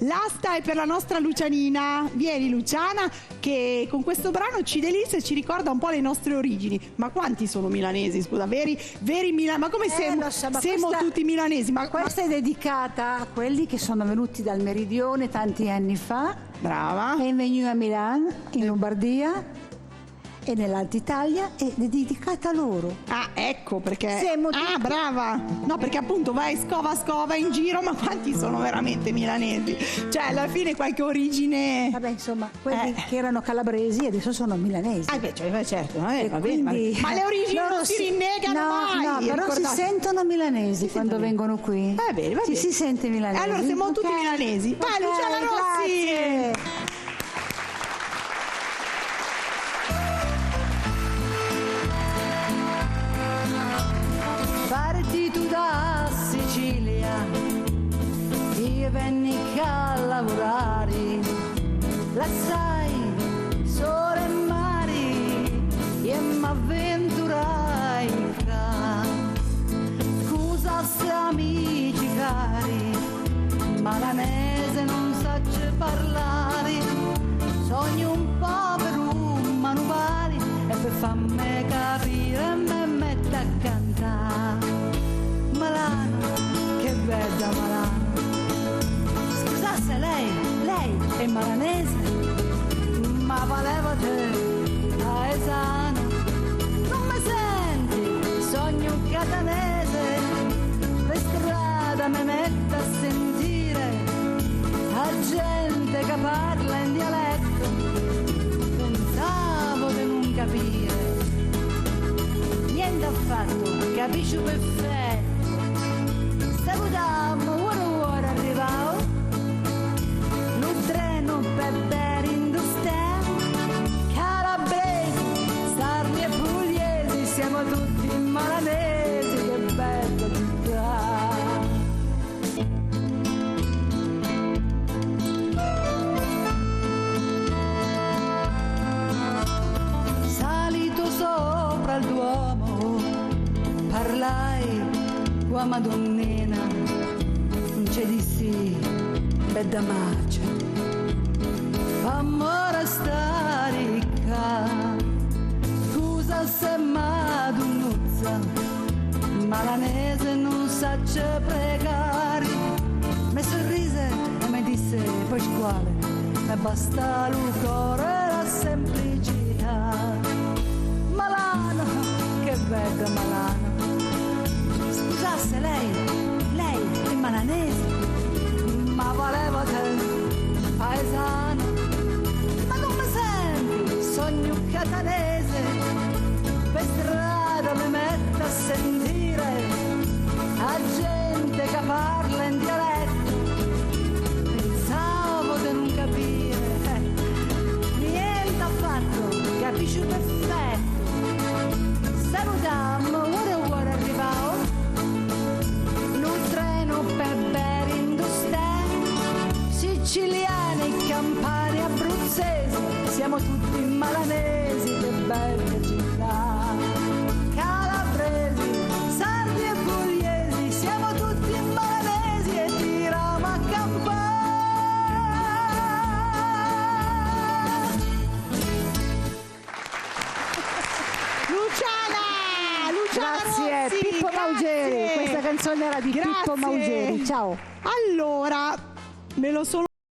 L'asta è per la nostra Lucianina. Vieni Luciana, che con questo brano ci delizia e ci ricorda un po' le nostre origini. Ma quanti sono milanesi, scusa? Veri ma come siamo tutti milanesi? Ma questa è dedicata a quelli che sono venuti dal meridione tanti anni fa. Brava. È venuto a Milano, in Lombardia e nell'Alta Italia, è dedicata a loro. Ah, ecco perché. Brava. No, perché appunto vai scova in giro, ma quanti sono veramente milanesi? Cioè, alla fine qualche origine. Vabbè, insomma, quelli che erano calabresi adesso sono milanesi. Certo, va bene. Quindi, ma le origini non si rinnegano mai. No, però si sentono milanesi quando vengono qui. Va bene. Si sente milanesi. Allora siamo tutti milanesi. Vai, Luciana Rossi. Grazie. Partito da Sicilia, io venni a lavorare, la sai, sole e mari, e m'avventurai qua. Scusa se amici cari, malanese non saccio parlare, sogno un po' per un manovale e per farmi capire me metto a cantare. Malano, che bella Malano. Scusasse lei è malanese, ma valeva te, paesano. Non mi senti, sogno catanese, per strada mi metto a sentire la gente che parla in dialetto. Pensavo di non capire, niente affatto, capisci perfetto. Salutiamo, ora arrivavo, lo treno per bere in calabresi, sardi e pugliesi, siamo tutti malanesi, che bella città. Salito sopra il Duomo, parlai con la Madonnina, non c'è di sì, bella macia, amore stare qua. Scusa se Madonnuzza, malanese non sacce pregare, mi sorrise e mi disse poi squale, mi basta il cuore e la semplicità. Malano, che bella Malano. Scusasse lei è malanese, ma valeva te, paesano. Ma non mi senti, sogno catanese, per strada mi metto a sentire la gente che parla in dialetto. Pensavo di non capire, niente affatto, capisci perfetto. Salutiamo, ora arrivavo, un treno per bere in siciliani, campani, abruzzesi, siamo tutti malanesi, che bella città. Calabresi, sardi e pugliesi, siamo tutti malanesi e tiriamo a campare. Grazie, Rossi, Pippo Maugeri. Questa canzone era di Pippo Maugeri. Ciao. Allora, me lo sono